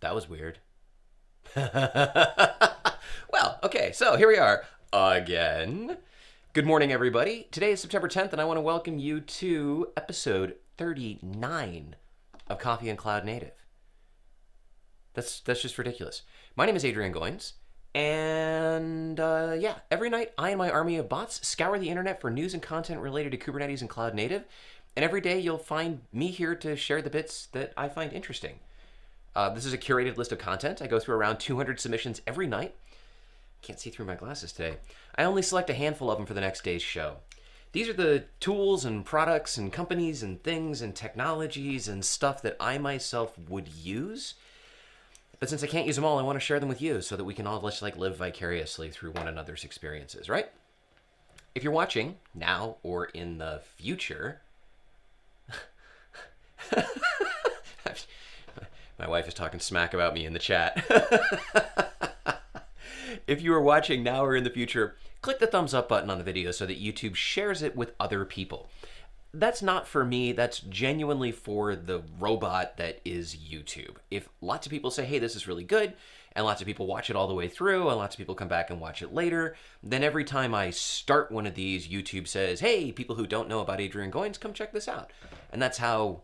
That was weird. Well, okay, so here we are again. Good morning, everybody. Today is September 10th, and I want to welcome you to episode 39 of Coffee and Cloud Native. That's just ridiculous. My name is Adrian Goins, and every night I and my army of bots scour the internet for news and content related to Kubernetes and Cloud Native, and every day you'll find me here to share the bits that I find interesting. This is a curated list of content. I go through around 200 submissions every night. Can't see through my glasses today. I only select a handful of them for the next day's show. These are the tools and products and companies and things and technologies and stuff that I myself would use. But since I can't use them all, I want to share them with you so that we can all just live vicariously through one another's experiences, right? If you're watching now or in the future... My wife is talking smack about me in the chat. If you are watching now or in the future, click the thumbs up button on the video so that YouTube shares it with other people. That's not for me, that's genuinely for the robot that is YouTube. If lots of people say, hey, this is really good, and lots of people watch it all the way through, and lots of people come back and watch it later, then every time I start one of these, YouTube says, hey, people who don't know about Adrian Goins, come check this out. And that's how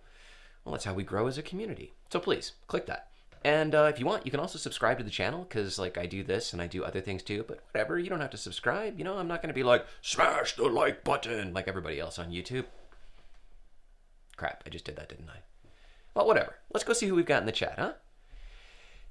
we grow as a community. So please, click that. And if you want, you can also subscribe to the channel, because I do this and I do other things too, but whatever, you don't have to subscribe. You know, I'm not going to be like, smash the like button, like everybody else on YouTube. Crap, I just did that, didn't I? Well, whatever. Let's go see who we've got in the chat, huh?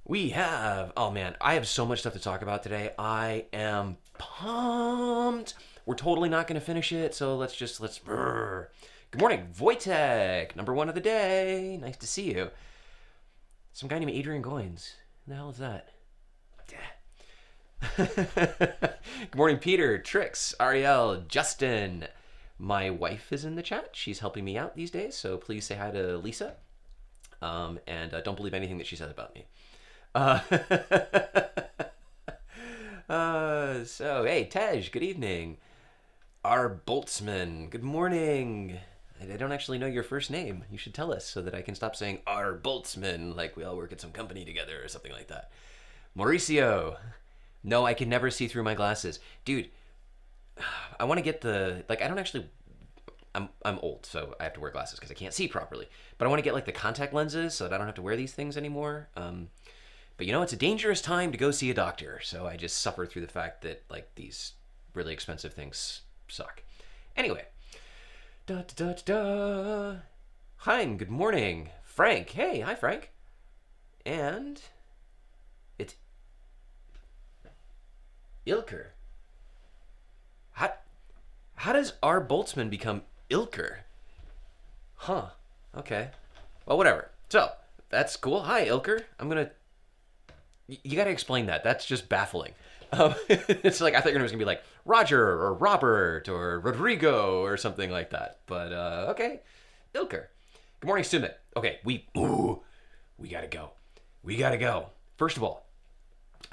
We have, oh man, I have so much stuff to talk about today. I am pumped. We're totally not going to finish it, so let's. Good morning, Wojtek, number one of the day. Nice to see you. Some guy named Adrian Goins. Who the hell is that? Good morning, Peter, Trix, Ariel, Justin. My wife is in the chat. She's helping me out these days, so please say hi to Lisa. And don't believe anything that she says about me. So, hey, Tej, good evening. Our Boltzmann, good morning. I don't actually know your first name. You should tell us so that I can stop saying our Boltzmann like we all work at some company together or something like that. Mauricio. No, I can never see through my glasses. Dude, I want to get the... I don't actually... I'm old, so I have to wear glasses because I can't see properly. But I want to get, the contact lenses so that I don't have to wear these things anymore. But, it's a dangerous time to go see a doctor. So I just suffer through the fact that, these really expensive things suck. Anyway. Hi, good morning. Frank. Hey, hi, Frank. And it's Ilker. How does our Boltzmann become Ilker? Huh. Okay. Well, whatever. So, that's cool. Hi, Ilker. You gotta explain that. That's just baffling. It's I thought your name was gonna be Roger or Robert or Rodrigo or something like that. But okay, Ilker. Good morning, Sumit. Okay, we gotta go. We gotta go. First of all,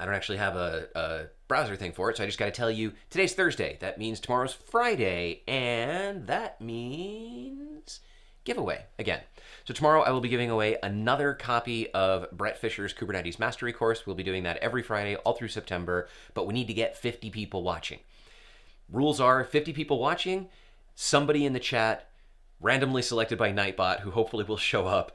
I don't actually have a browser thing for it, so I just gotta tell you today's Thursday. That means tomorrow's Friday, and that means giveaway again. So tomorrow I will be giving away another copy of Brett Fisher's Kubernetes Mastery course. We'll be doing that every Friday all through September, but we need to get 50 people watching. Rules are 50 people watching, somebody in the chat, randomly selected by Nightbot, who hopefully will show up,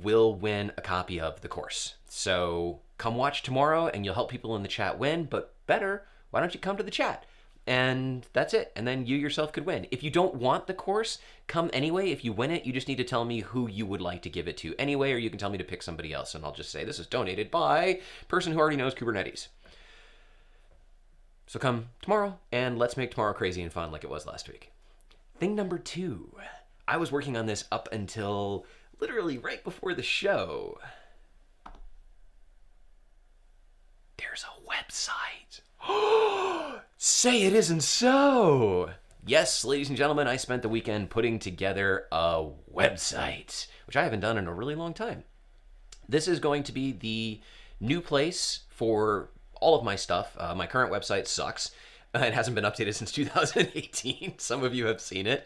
will win a copy of the course. So come watch tomorrow and you'll help people in the chat win, but better, why don't you come to the chat? And that's it. And then you yourself could win. If you don't want the course, come anyway. If you win it, you just need to tell me who you would like to give it to anyway, or you can tell me to pick somebody else. And I'll just say, this is donated by person who already knows Kubernetes. So come tomorrow, and let's make tomorrow crazy and fun like it was last week. Thing number 2. I was working on this up until literally right before the show. There's a website. Say it isn't so. Yes, ladies and gentlemen, I spent the weekend putting together a website, which I haven't done in a really long time. This is going to be the new place for all of my stuff. My current website sucks. It hasn't been updated since 2018. Some of you have seen it.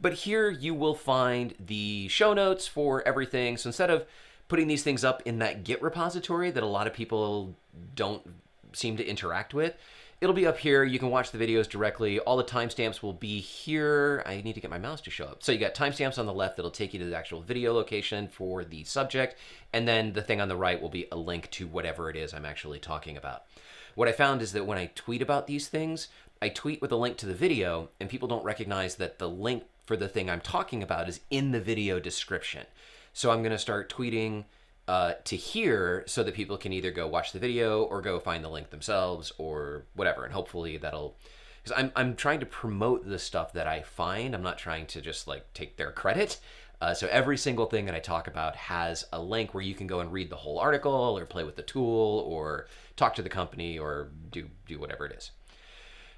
But here you will find the show notes for everything. So instead of putting these things up in that Git repository that a lot of people don't seem to interact with. It'll be up here. You can watch the videos directly. All the timestamps will be here. I need to get my mouse to show up. So you got timestamps on the left that'll take you to the actual video location for the subject. And then the thing on the right will be a link to whatever it is I'm actually talking about. What I found is that when I tweet about these things, I tweet with a link to the video, and people don't recognize that the link for the thing I'm talking about is in the video description. So I'm going to start tweeting to here so that people can either go watch the video or go find the link themselves or whatever. And hopefully that'll, because I'm trying to promote the stuff that I find. I'm not trying to just like take their credit. So every single thing that I talk about has a link where you can go and read the whole article or play with the tool or talk to the company or do whatever it is.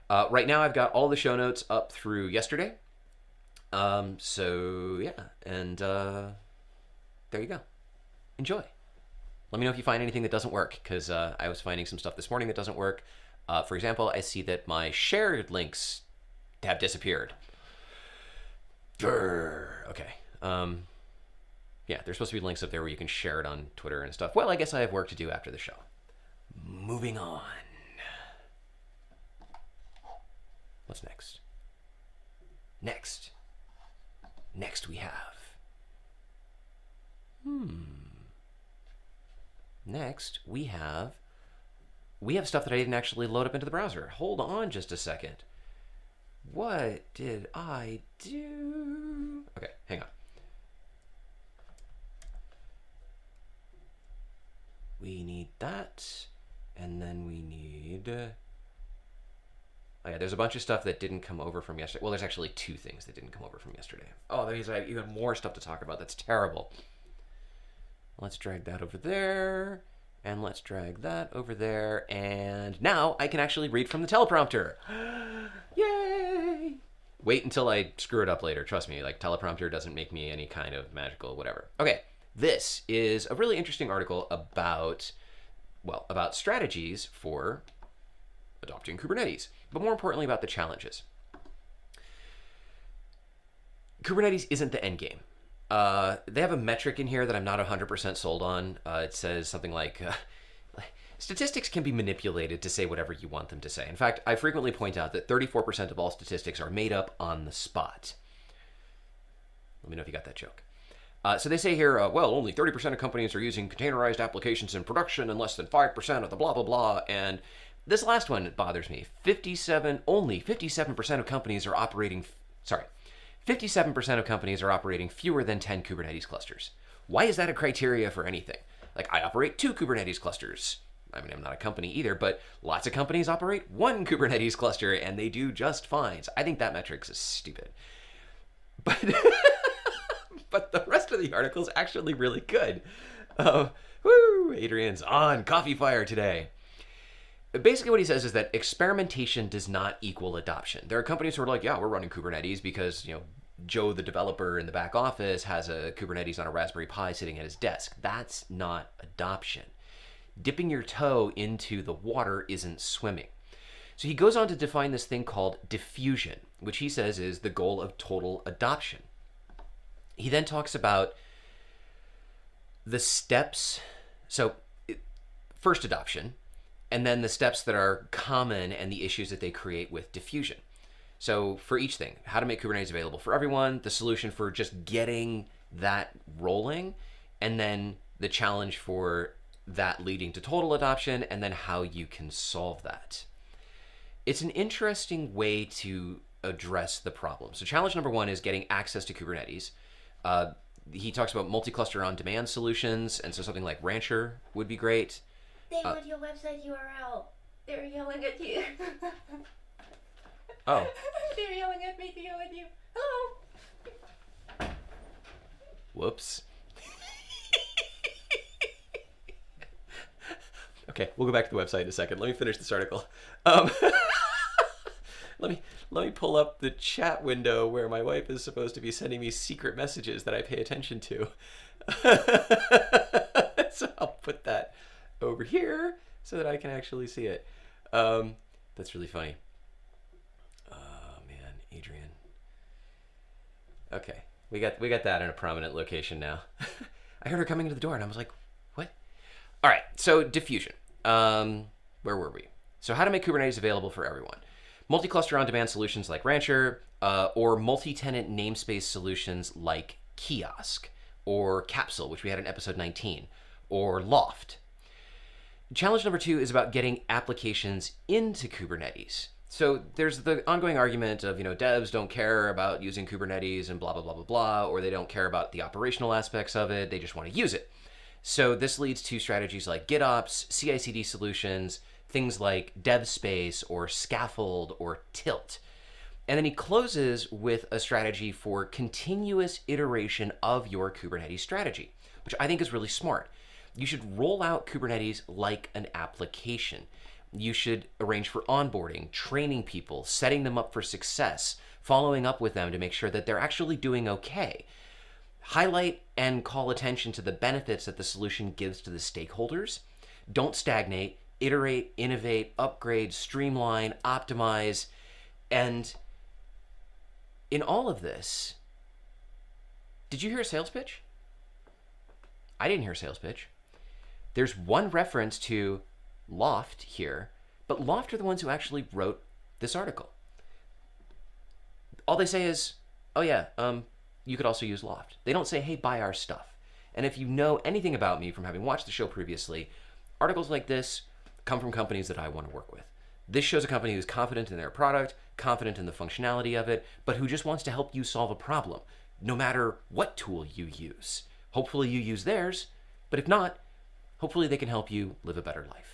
Right now I've got all the show notes up through yesterday. So yeah, and there you go. Enjoy. Let me know if you find anything that doesn't work, because I was finding some stuff this morning that doesn't work. For example, I see that my shared links have disappeared. Okay. Yeah, there's supposed to be links up there where you can share it on Twitter and stuff. Well, I guess I have work to do after the show. Moving on. What's next? Next we have... Next, we have stuff that I didn't actually load up into the browser. Hold on just a second. What did I do? Okay, hang on. We need that, and then we need... Oh yeah, there's a bunch of stuff that didn't come over from yesterday. Well, there's actually two things that didn't come over from yesterday. Oh, there's even more stuff to talk about. That's terrible. Let's drag that over there, and let's drag that over there, and now I can actually read from the teleprompter. Yay! Wait until I screw it up later. Trust me, like, teleprompter doesn't make me any kind of magical whatever. Okay, this is a really interesting article about, well, about strategies for adopting Kubernetes, but more importantly about the challenges. Kubernetes isn't the end game. They have a metric in here that I'm not 100% sold on. It says something like, statistics can be manipulated to say whatever you want them to say. In fact, I frequently point out that 34% of all statistics are made up on the spot. Let me know if you got that joke. So they say here, well, only 30% of companies are using containerized applications in production and less than 5% of the blah, blah, blah. And this last one bothers me. Only 57% of companies are operating, 57% of companies are operating fewer than 10 Kubernetes clusters. Why is that a criteria for anything? Like, I operate 2 Kubernetes clusters. I mean, I'm not a company either, but lots of companies operate 1 Kubernetes cluster, and they do just fine. So I think that metric is stupid. But, but the rest of the article is actually really good. Woo! Adrian's on coffee fire today. Basically what he says is that experimentation does not equal adoption. There are companies who are like, yeah, we're running Kubernetes because, you know, Joe, the developer in the back office, has a Kubernetes on a Raspberry Pi sitting at his desk. That's not adoption. Dipping your toe into the water isn't swimming. So he goes on to define this thing called diffusion, which he says is the goal of total adoption. He then talks about the steps. So first adoption, and then the steps that are common and the issues that they create with diffusion. So for each thing, how to make Kubernetes available for everyone, the solution for just getting that rolling, and then the challenge for that leading to total adoption, and then how you can solve that. It's an interesting way to address the problem. So challenge number 1 is getting access to Kubernetes. He talks about multi-cluster on-demand solutions, and so something like Rancher would be great. They want your website URL. They're yelling at you. Oh. They're yelling at me to yell at you. Hello. Whoops. Okay, we'll go back to the website in a second. Let me finish this article. Let me pull up the chat window where my wife is supposed to be sending me secret messages that I pay attention to. So I'll put that over here so that I can actually see it. That's really funny. Oh man, Adrian. Okay, we got that in a prominent location now. I heard her coming to the door, and I was like, what? All right, so diffusion. Where were we? So how to make Kubernetes available for everyone. Multi-cluster on-demand solutions like Rancher, or multi-tenant namespace solutions like Kiosk, or Capsule, which we had in episode 19, or Loft. Challenge number 2 is about getting applications into Kubernetes. So there's the ongoing argument of, devs don't care about using Kubernetes and blah, blah, blah, blah, blah, or they don't care about the operational aspects of it. They just want to use it. So this leads to strategies like GitOps, CI/CD solutions, things like DevSpace or Scaffold or Tilt. And then he closes with a strategy for continuous iteration of your Kubernetes strategy, which I think is really smart. You should roll out Kubernetes like an application. You should arrange for onboarding, training people, setting them up for success, following up with them to make sure that they're actually doing okay. Highlight and call attention to the benefits that the solution gives to the stakeholders. Don't stagnate, iterate, innovate, upgrade, streamline, optimize. And in all of this, did you hear a sales pitch? I didn't hear a sales pitch. There's one reference to Loft here, but Loft are the ones who actually wrote this article. All they say is, oh yeah, you could also use Loft. They don't say, hey, buy our stuff. And if you know anything about me from having watched the show previously, articles like this come from companies that I want to work with. This shows a company who's confident in their product, confident in the functionality of it, but who just wants to help you solve a problem, no matter what tool you use. Hopefully you use theirs, but if not, hopefully they can help you live a better life.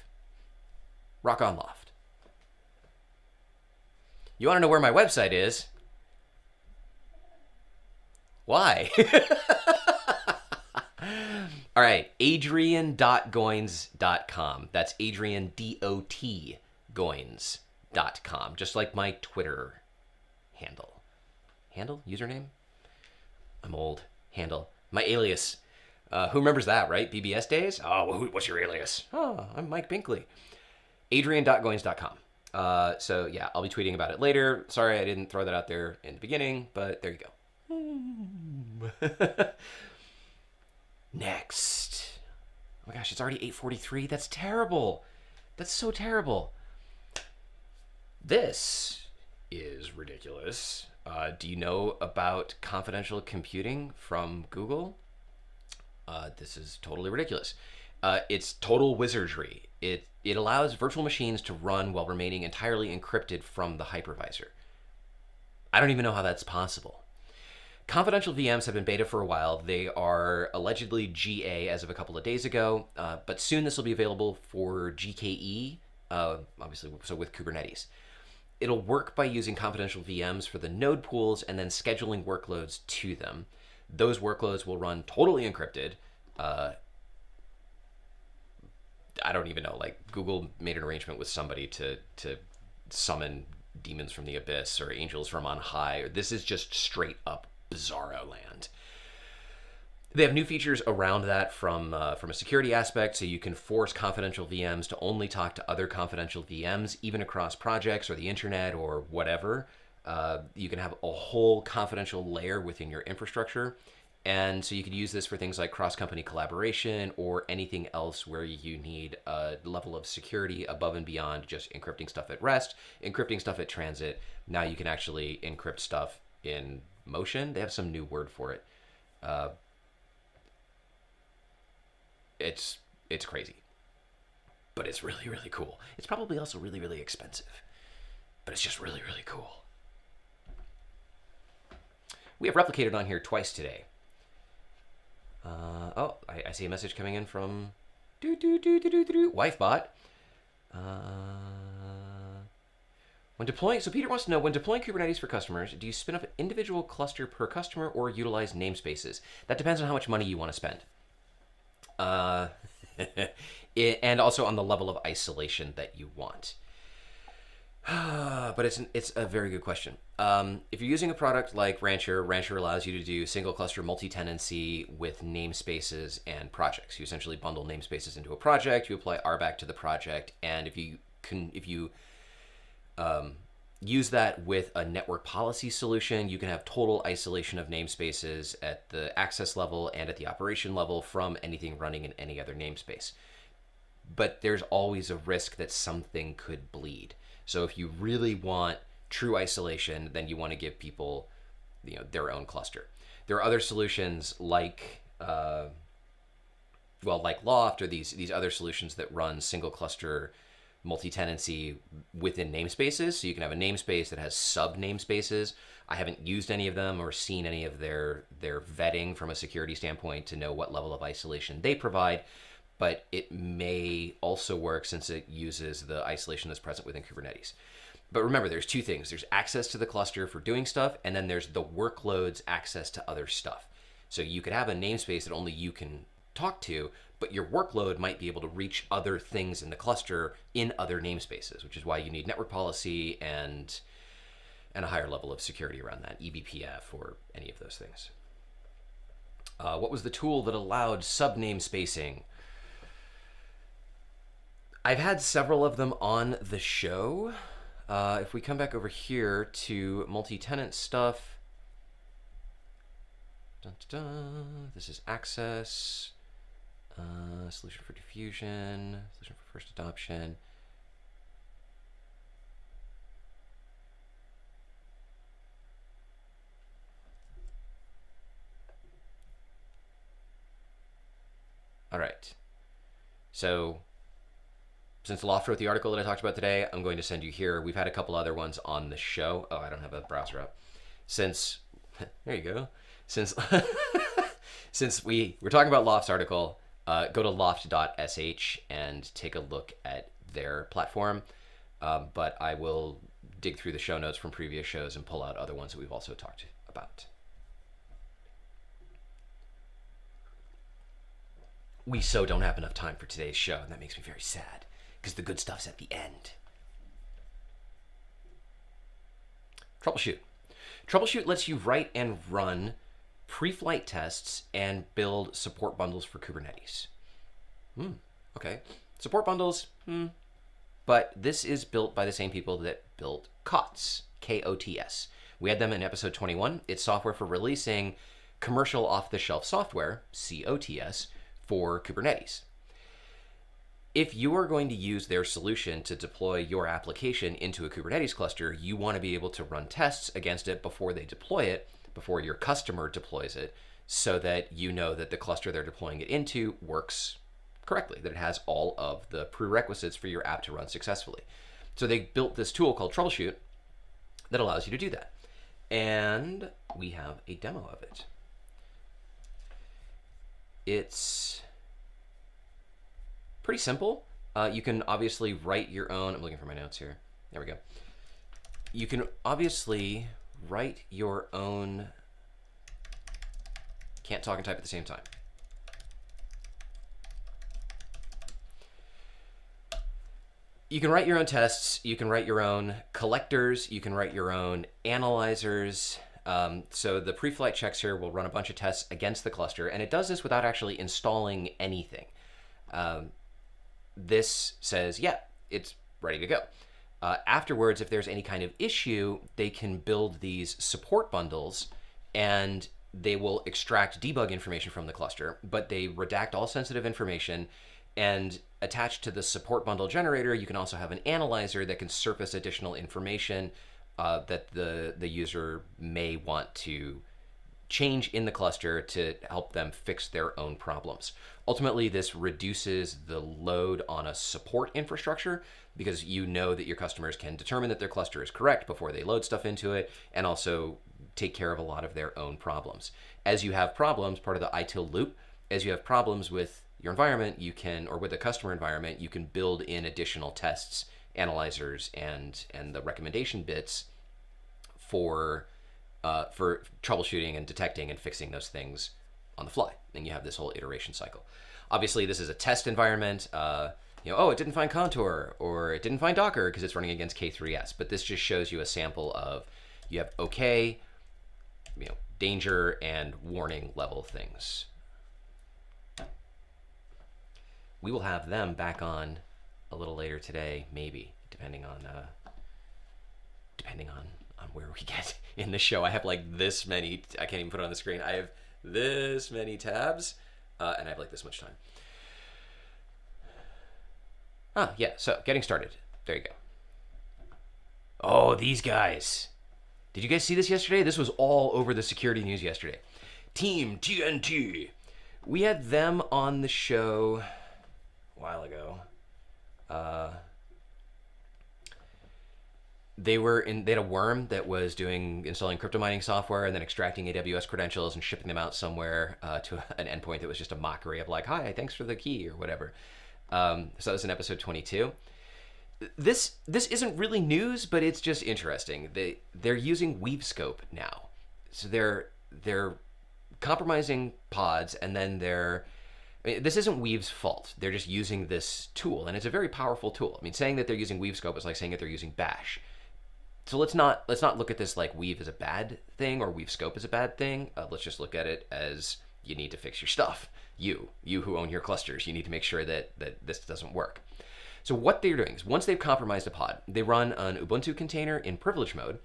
Rock on, Loft. You want to know where my website is? Why? All right, adrian.goins.com. That's adrian.goins.com, just like my Twitter handle. Handle? Username? I'm old. Handle. My alias. Who remembers that, right? BBS days? Oh, what's your alias? Oh, I'm Mike Binkley. adrian.goins.com. So yeah, I'll be tweeting about it later. Sorry I didn't throw that out there in the beginning, but there you go. Next. Oh my gosh, it's already 8:43. That's terrible. That's so terrible. This is ridiculous. Do you know about confidential computing from Google? This is totally ridiculous. It's total wizardry. It allows virtual machines to run while remaining entirely encrypted from the hypervisor. I don't even know how that's possible. Confidential VMs have been beta for a while. They are allegedly GA as of a couple of days ago, but soon this will be available for GKE, obviously, so with Kubernetes. It'll work by using confidential VMs for the node pools and then scheduling workloads to them. Those workloads will run totally encrypted. I don't even know, like Google made an arrangement with somebody to summon demons from the abyss or angels from on high. Or this is just straight up bizarro land. They have new features around that from a security aspect, so you can force confidential VMs to only talk to other confidential VMs, even across projects or the internet or whatever. You can have a whole confidential layer within your infrastructure. And so you could use this for things like cross-company collaboration or anything else where you need a level of security above and beyond just encrypting stuff at rest, encrypting stuff at transit. Now you can actually encrypt stuff in motion. They have some new word for it. It's crazy, but it's really, really cool. It's probably also really, really expensive, but it's just really, really cool. We have replicated on here twice today. I see a message coming in from WifeBot. When deploying, so Peter wants to know, when deploying Kubernetes for customers, do you spin up an individual cluster per customer or utilize namespaces? That depends on how much money you want to spend. And also on the level of isolation that you want. But it's a very good question. If you're using a product like Rancher allows you to do single cluster multi-tenancy with namespaces and projects. You essentially bundle namespaces into a project, you apply RBAC to the project, and if you use that with a network policy solution. You can have total isolation of namespaces at the access level and at the operation level from anything running in any other namespace. But there's always a risk that something could bleed. So if you really want true isolation, then you want to give people, their own cluster. There are other solutions like like Loft or these other solutions that run single cluster multi-tenancy within namespaces. So you can have a namespace that has sub namespaces. I haven't used any of them or seen any of their vetting from a security standpoint to know what level of isolation they provide, but it may also work since it uses the isolation that's present within Kubernetes. But remember, there's two things. There's access to the cluster for doing stuff, and then there's the workloads access to other stuff. So you could have a namespace that only you can talk to, but your workload might be able to reach other things in the cluster in other namespaces, which is why you need network policy and a higher level of security around that, eBPF or any of those things. What was the tool that allowed subname spacing? I've had several of them on the show. If we come back over here to multi-tenant stuff, this is access, solution for diffusion, solution for first adoption. All right. So since Loft wrote the article that I talked about today, I'm going to send you here. We've had a couple other ones on the show. Oh, I don't have a browser up. Since, there you go. Since we're talking about Loft's article, go to loft.sh and take a look at their platform. But I will dig through the show notes from previous shows and pull out other ones that we've also talked about. We so don't have enough time for today's show, and that makes me very sad, because the good stuff's at the end. Troubleshoot. Troubleshoot lets you write and run preflight tests and build support bundles for Kubernetes. Okay. Support bundles, but this is built by the same people that built KOTS, K-O-T-S. We had them in episode 21. It's software for releasing commercial off-the-shelf software, COTS, for Kubernetes. If you are going to use their solution to deploy your application into a Kubernetes cluster, you want to be able to run tests against it before they deploy it, before your customer deploys it, so that you know that the cluster they're deploying it into works correctly, that it has all of the prerequisites for your app to run successfully. So they built this tool called Troubleshoot that allows you to do that. And we have a demo of it. It's pretty simple. You can obviously write your own. I'm looking for my notes here. There we go. You can obviously write your own. Can't talk and type at the same time. You can write your own tests. You can write your own collectors. You can write your own analyzers. So the preflight checks here will run a bunch of tests against the cluster, and it does this without actually installing anything. This says, yeah, it's ready to go. Afterwards, if there's any kind of issue, they can build these support bundles, and they will extract debug information from the cluster, but they redact all sensitive information. And attached to the support bundle generator, you can also have an analyzer that can surface additional information that the user may want to change in the cluster to help them fix their own problems. Ultimately, this reduces the load on a support infrastructure because you know that your customers can determine that their cluster is correct before they load stuff into it, and also take care of a lot of their own problems. As you have problems, part of the ITIL loop, as you have problems with your environment, you can, or with a customer environment, you can build in additional tests, analyzers, and the recommendation bits for troubleshooting and detecting and fixing those things on the fly. And you have this whole iteration cycle. Obviously, this is a test environment. Oh, it didn't find Contour, or it didn't find Docker because it's running against K3S. But this just shows you a sample of, you have okay, danger and warning level things. We will have them back on a little later today, maybe, depending depending on where we get in the show. I have like this many, I can't even put it on the screen. I have this many tabs, and I have like this much time. Ah, yeah, so getting started. There you go. Oh, these guys. Did you guys see this yesterday? This was all over the security news yesterday. TeamTNT. We had them on the show a while ago. They had a worm that was installing crypto mining software and then extracting AWS credentials and shipping them out somewhere to an endpoint that was just a mockery of like, hi, thanks for the key or whatever. So that was in episode 22. This isn't really news, but it's just interesting. They're using WeaveScope now. So they're compromising pods, and then this isn't Weave's fault. They're just using this tool, and it's a very powerful tool. I mean, saying that they're using WeaveScope is like saying that they're using Bash. So let's not look at this like Weave is a bad thing or WeaveScope is a bad thing. Let's just look at it as you need to fix your stuff. You who own your clusters, you need to make sure that this doesn't work. So what they're doing is once they've compromised a pod, they run an Ubuntu container in privilege mode.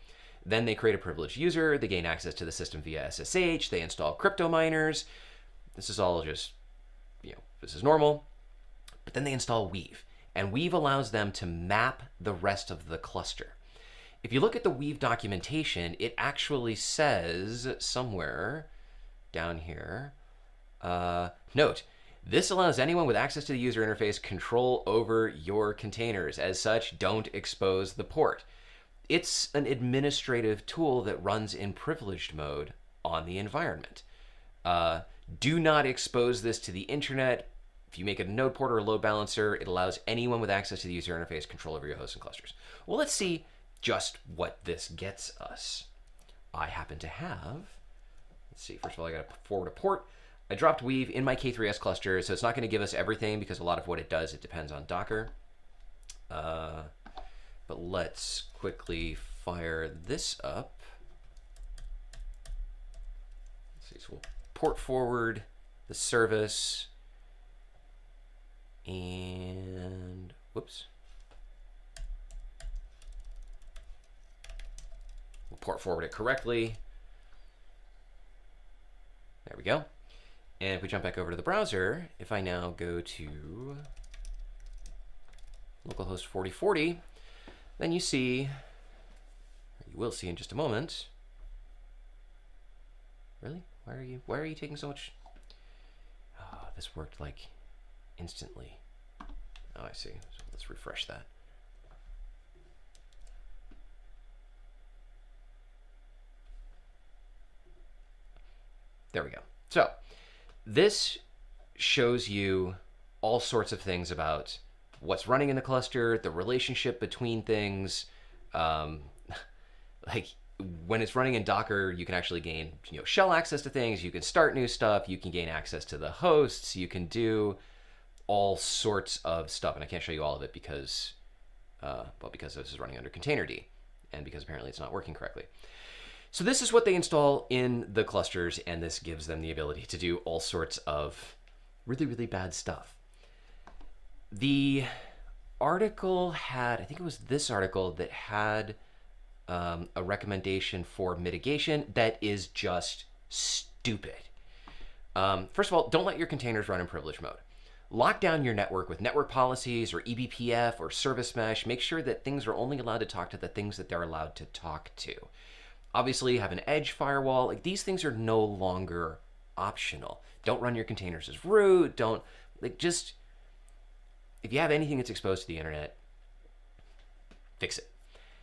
Then they create a privileged user. They gain access to the system via SSH. They install crypto miners. This is all just, this is normal. But then they install Weave. And Weave allows them to map the rest of the cluster. If you look at the Weave documentation, it actually says somewhere down here, note, this allows anyone with access to the user interface control over your containers. As such, don't expose the port. It's an administrative tool that runs in privileged mode on the environment. Do not expose this to the internet. If you make it a node port or a load balancer, it allows anyone with access to the user interface control over your hosts and clusters. Well, let's see just what this gets us. I happen to have, let's see, first of all, I got to forward a port. I dropped Weave in my K3S cluster, so it's not going to give us everything because a lot of what it does, it depends on Docker. But let's quickly fire this up. Let's see, so we'll port forward the service and, whoops. We'll port forward it correctly. There we go. And if we jump back over to the browser, if I now go to localhost 4040, then you see, or you will see in just a moment. Really? Why are you taking so much? Oh, this worked like instantly. Oh, I see. So let's refresh that. There we go. So this shows you all sorts of things about what's running in the cluster, the relationship between things. Like when it's running in Docker, you can actually gain shell access to things. You can start new stuff. You can gain access to the hosts. You can do all sorts of stuff. And I can't show you all of it because this is running under containerd and because apparently it's not working correctly. So this is what they install in the clusters, and this gives them the ability to do all sorts of really, really bad stuff. The article had, I think it was this article that had a recommendation for mitigation that is just stupid. First of all, don't let your containers run in privilege mode. Lock down your network with network policies or eBPF or service mesh. Make sure that things are only allowed to talk to the things that they're allowed to talk to. Obviously, have an edge firewall. Like, these things are no longer optional. Don't run your containers as root. Don't, just, if you have anything that's exposed to the internet, fix it.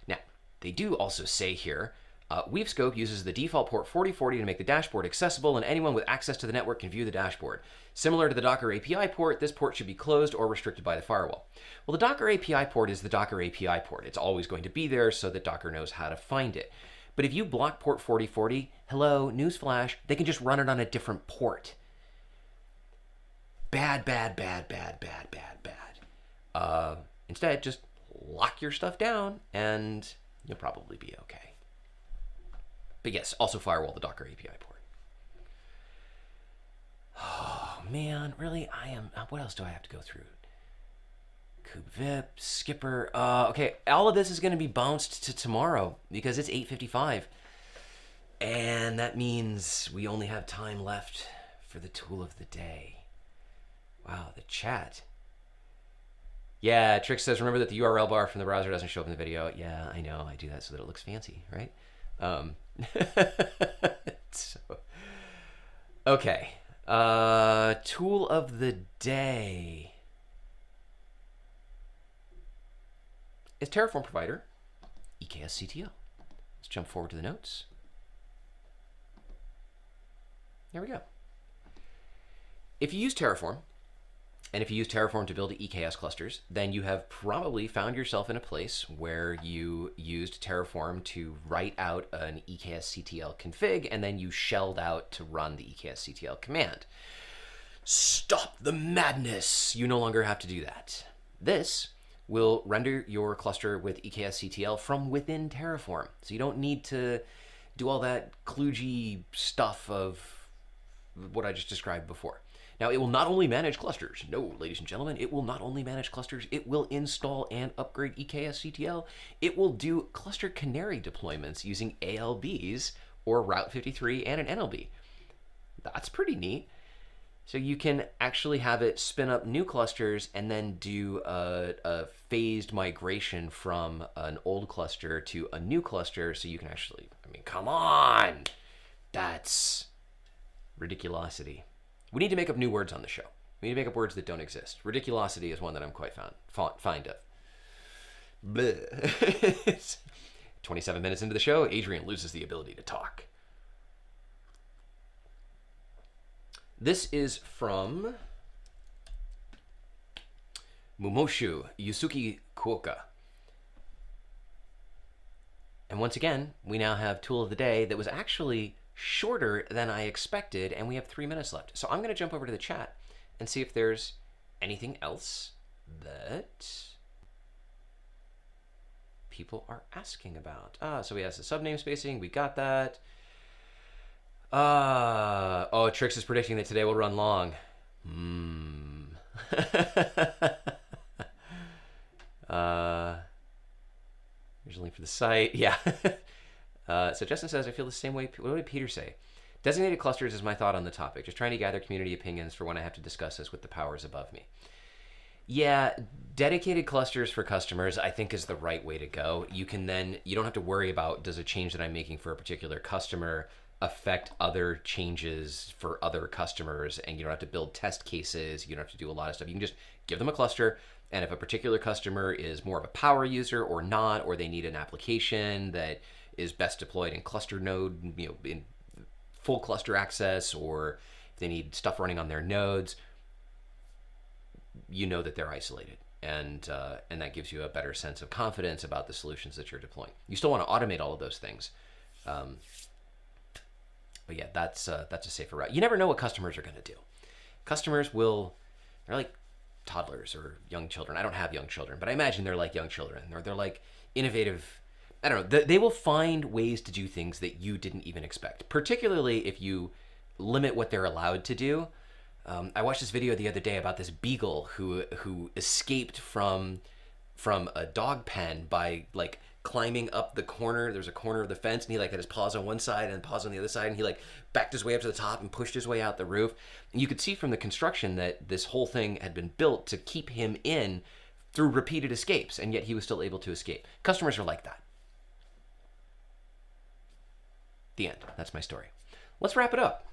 Now, they do also say here, WeaveScope uses the default port 4040 to make the dashboard accessible, and anyone with access to the network can view the dashboard. Similar to the Docker API port, this port should be closed or restricted by the firewall. Well, the Docker API port is the Docker API port. It's always going to be there so that Docker knows how to find it. But if you block port 4040, hello, newsflash, they can just run it on a different port. Bad, bad, bad, bad, bad, bad, bad. Instead, just lock your stuff down and you'll probably be okay. But yes, also firewall the Docker API port. Oh man, really? What else do I have to go through? kubevip, skipper. Okay, all of this is going to be bounced to tomorrow because it's 8:55. And that means we only have time left for the tool of the day. Wow, the chat. Yeah, Trick says, remember that the URL bar from the browser doesn't show up in the video. Yeah, I know. I do that so that it looks fancy, right? So, okay. Tool of the day is Terraform Provider EKSCTL. Let's jump forward to the notes. There we go. If you use Terraform, and if you use Terraform to build EKS clusters, then you have probably found yourself in a place where you used Terraform to write out an EKSCTL config, and then you shelled out to run the EKSCTL command. Stop the madness! You no longer have to do that. This will render your cluster with EKSCTL from within Terraform. So you don't need to do all that kludgy stuff of what I just described before. Now, it will not only manage clusters. No, ladies and gentlemen, it will not only manage clusters. It will install and upgrade EKSCTL. It will do cluster canary deployments using ALBs or Route 53 and an NLB. That's pretty neat. So you can actually have it spin up new clusters and then do a phased migration from an old cluster to a new cluster. So you can actually, I mean, come on. That's ridiculosity. We need to make up new words on the show. We need to make up words that don't exist. Ridiculosity is one that I'm quite fond of. Bleh. 27 minutes into the show, Adrian loses the ability to talk. This is from Mumoshu Yusuki Kuoka. And once again, we now have tool of the day that was actually shorter than I expected, and we have 3 minutes left. So I'm going to jump over to the chat and see if there's anything else that people are asking about. So we have the subname spacing. We got that. Oh, Trix is predicting that today will run long. Here's a link for the site. Yeah. So Justin says, I feel the same way. What did Peter say? Designated clusters is my thought on the topic. Just trying to gather community opinions for when I have to discuss this with the powers above me. Yeah, dedicated clusters for customers, I think, is the right way to go. You can then, you don't have to worry about, does a change that I'm making for a particular customer affect other changes for other customers, and you don't have to build test cases. You don't have to do a lot of stuff. You can just give them a cluster, and if a particular customer is more of a power user or not, or they need an application that is best deployed in cluster node, you know, in full cluster access, or if they need stuff running on their nodes, you know that they're isolated, and that gives you a better sense of confidence about the solutions that you're deploying. You still want to automate all of those things, but yeah, that's a safer route. You never know what customers are going to do. Customers they're like toddlers or young children. I don't have young children, but I imagine they're like young children, or they're like innovative. I don't know. They will find ways to do things that you didn't even expect, particularly if you limit what they're allowed to do. I watched this video the other day about this beagle who escaped from a dog pen by like climbing up the corner. There's a corner of the fence, and he like had his paws on one side and paws on the other side, and he like backed his way up to the top and pushed his way out the roof. And you could see from the construction that this whole thing had been built to keep him in through repeated escapes, and yet he was still able to escape. Customers are like that. The end. That's my story. Let's wrap it up.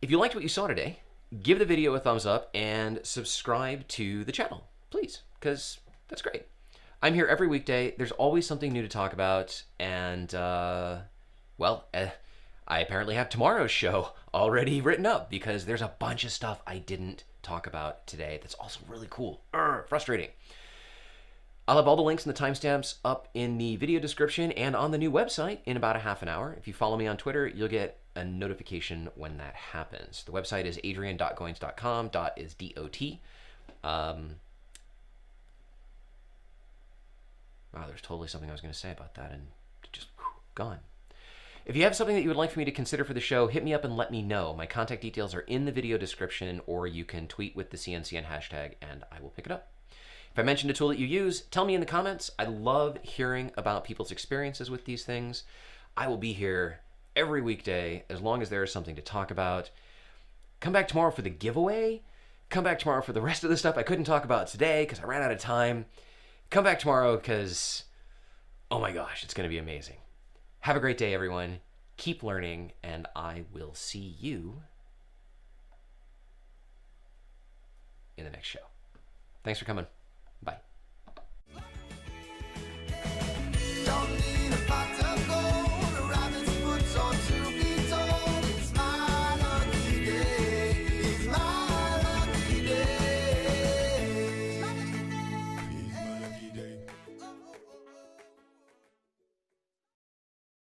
If you liked what you saw today, give the video a thumbs up and subscribe to the channel, please, because that's great. I'm here every weekday. There's always something new to talk about, and, I apparently have tomorrow's show already written up because there's a bunch of stuff I didn't talk about today that's also really cool. Frustrating. I'll have all the links and the timestamps up in the video description and on the new website in about a half an hour. If you follow me on Twitter, you'll get a notification when that happens. The website is adrian.goins.com. Dot is D-O-T. Wow, there's totally something I was going to say about that and just gone. If you have something that you would like for me to consider for the show, hit me up and let me know. My contact details are in the video description, or you can tweet with the CNCN hashtag and I will pick it up. If I mentioned a tool that you use, tell me in the comments. I love hearing about people's experiences with these things. I will be here every weekday as long as there is something to talk about. Come back tomorrow for the giveaway. Come back tomorrow for the rest of the stuff I couldn't talk about today because I ran out of time. Come back tomorrow because, oh my gosh, it's going to be amazing. Have a great day, everyone. Keep learning, and I will see you in the next show. Thanks for coming.